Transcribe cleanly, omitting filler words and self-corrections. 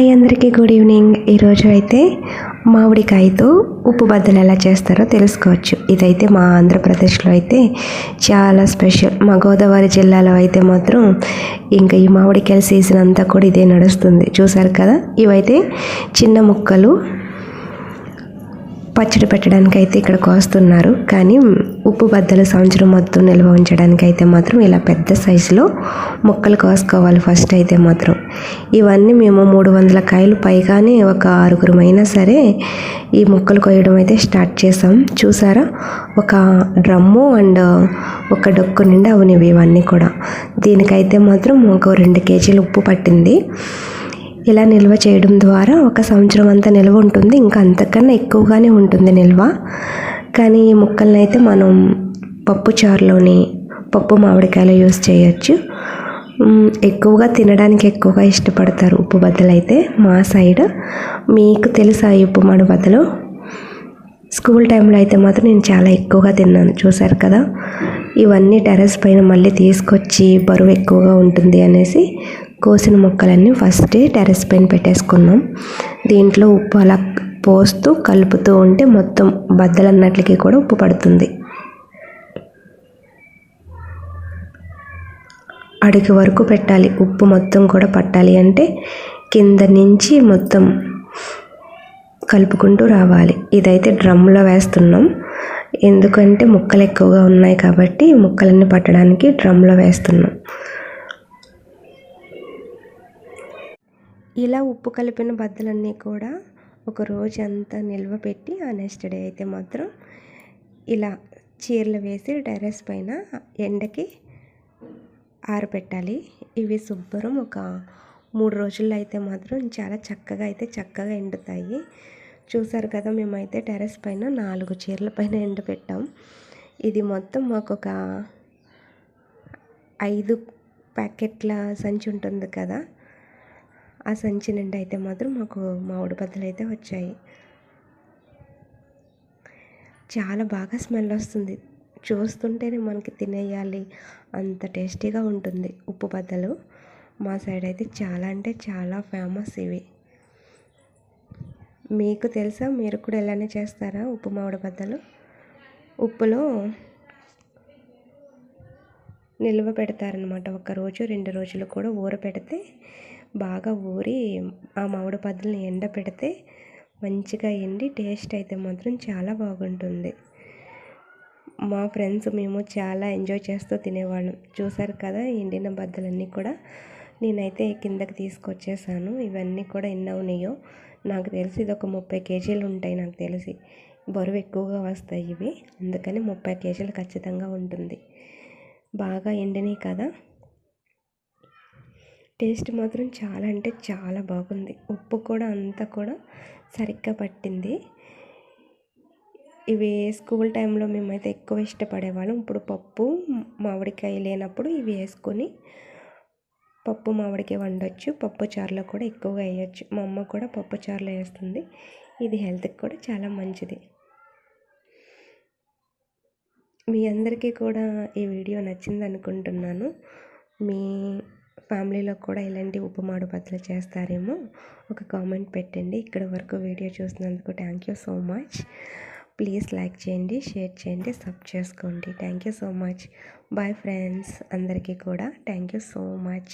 Hi అందరికీ good evening. ఈరోజు అయితే మామిడికాయతో ఉప్పు బద్దలు ఎలా చేస్తారో తెలుసుకోవచ్చు. ఇదైతే మా ఆంధ్రప్రదేశ్లో అయితే చాలా స్పెషల్. మా గోదావరి జిల్లాలో అయితే మాత్రం ఇంకా ఈ మామిడికాయల సీజన్ అంతా కూడా ఇదే నడుస్తుంది. చూసారు కదా, ఇవైతే చిన్న ముక్కలు పచ్చడి పెట్టడానికి అయితే ఇక్కడ కోస్తున్నారు. కానీ ఉప్పు బద్దలు సంవత్సరం మొత్తం నిల్వ ఉంచడానికి అయితే మాత్రం ఇలా పెద్ద సైజులో ముక్కలు కోసుకోవాలి. ఫస్ట్ అయితే మాత్రం ఇవన్నీ మేము 300 కాయలు పైగానే ఒక 6గురమైనా సరే ఈ ముక్కలు కోయడం అయితే స్టార్ట్ చేసాం. చూసారా, ఒక డ్రమ్ము అండ్ ఒక డొక్కు నిండా అవునివి ఇవన్నీ కూడా. దీనికైతే మాత్రం ఒక 2 కేజీలు ఉప్పు పట్టింది. ఇలా నిల్వ చేయడం ద్వారా ఒక సంవత్సరం అంతా నిల్వ ఉంటుంది, ఇంకా అంతకన్నా ఎక్కువగానే ఉంటుంది నిల్వ. కానీ ఈ ముక్కల్ని అయితే మనం పప్పు చారులోని పప్పు మామిడికాయలు యూస్ చేయొచ్చు. ఎక్కువగా తినడానికి ఎక్కువగా ఇష్టపడతారు ఉప్పు బద్దలు అయితే మా సైడ్. మీకు తెలుసా ఈ ఉప్పు మామిడి బద్దలు? స్కూల్ టైంలో అయితే మాత్రం నేను చాలా ఎక్కువగా తిన్నాను. చూసారు కదా, ఇవన్నీ టెర్రస్ పైన మళ్ళీ తీసుకొచ్చి బరువు ఎక్కువగా ఉంటుంది అనేసి కోసిన ముక్కలన్నీ ఫస్టే టెర్రస్ పైన పెట్టేసుకున్నాం. దీంట్లో ఉప్పు అలా పోస్తూ కలుపుతూ ఉంటే మొత్తం బద్దలన్నట్లకి కూడా ఉప్పు పడుతుంది. అడుగు వరకు పెట్టాలి. ఉప్పు మొత్తం కూడా పట్టాలి అంటే కింద నుంచి మొత్తం కలుపుకుంటూ రావాలి. ఇదైతే డ్రమ్లో వేస్తున్నాం, ఎందుకంటే ముక్కలు ఎక్కువగా ఉన్నాయి కాబట్టి ముక్కలన్నీ పట్టడానికి డ్రమ్లో వేస్తున్నాం. ఇలా ఉప్పు కలిపిన బద్దలన్నీ కూడా ఒక రోజు అంతా నిల్వ పెట్టి ఆ నెక్స్ట్ డే అయితే మాత్రం ఇలా చీరలు వేసి టెర్రస్ పైన ఎండకి ఆరబెట్టాలి. ఇవి శుభ్రం ఒక 3 రోజుల్లో అయితే మాత్రం చాలా చక్కగా ఎండుతాయి. చూసారు కదా, మేమైతే టెర్రస్ పైన 4 చీరల పైన ఎండబెట్టాం. ఇది మొత్తం మాకు ఒక 5 ప్యాకెట్ల సంచి ఉంటుంది కదా, ఆ సంచి నిండా అయితే మాత్రం మాకు మామిడి బద్దలు అయితే వచ్చాయి. చాలా బాగా స్మెల్ వస్తుంది. చూస్తుంటేనే మనకి తినేయాలి అంత టేస్టీగా ఉంటుంది ఉప్పు బద్దలు. మా సైడ్ అయితే చాలా అంటే చాలా ఫేమస్ ఇవి. మీకు తెలుసా? మీరు కూడా ఇలానే చేస్తారా ఉప్పు మామిడి బద్దలు? ఉప్పులో నిల్వ పెడతారనమాట. 1 రోజు 2 రోజులు కూడా ఊరపెడితే బాగా ఊరి ఆ మామిడి బద్దల్ని ఎండ పెడితే మంచిగా ఎండి టేస్ట్ అయితే మాత్రం చాలా బాగుంటుంది. మా ఫ్రెండ్స్ మేము చాలా ఎంజాయ్ చేస్తూ తినేవాళ్ళం. చూసారు కదా, ఎండిన బద్దలన్నీ కూడా నేనైతే కిందకి తీసుకొచ్చేసాను. ఇవన్నీ కూడా ఎన్ని ఉన్నాయో నాకు తెలిసి ఇది ఒక 30 కేజీలు ఉంటాయి. నాకు తెలిసి బరువు ఎక్కువగా వస్తాయి ఇవి, అందుకని 30 కేజీలు ఖచ్చితంగా ఉంటుంది. బాగా ఎండినాయి కదా, టేస్ట్ మాత్రం చాలా అంటే చాలా బాగుంది. ఉప్పు కూడా అంతా కూడా సరిగ్గా పట్టింది. ఇవి స్కూల్ టైంలో మేమైతే ఎక్కువ ఇష్టపడేవాళ్ళం. ఇప్పుడు పప్పు మామిడికాయ లేనప్పుడు ఇవి వేసుకొని పప్పు మామిడికాయ వండొచ్చు. పప్పు చారులో కూడా ఎక్కువగా వేయచ్చు. మా అమ్మ కూడా పప్పు చారులో వేస్తుంది. ఇది హెల్త్కి కూడా చాలా మంచిది. మీ అందరికీ కూడా ఈ వీడియో నచ్చింది అనుకుంటున్నాను. మీ ఫ్యామిలీలో కూడా ఇలాంటి ఉప్పు మామిడి బద్దలు చేస్తారేమో ఒక కామెంట్ పెట్టండి. ఇక్కడ వరకు వీడియో చూసినందుకు thank you so much. Please like చేయండి, షేర్ చేయండి, సబ్ చేసుకోండి. Thank you so much. Bye friends, అందరికీ కూడా థ్యాంక్ యూ సో మచ్.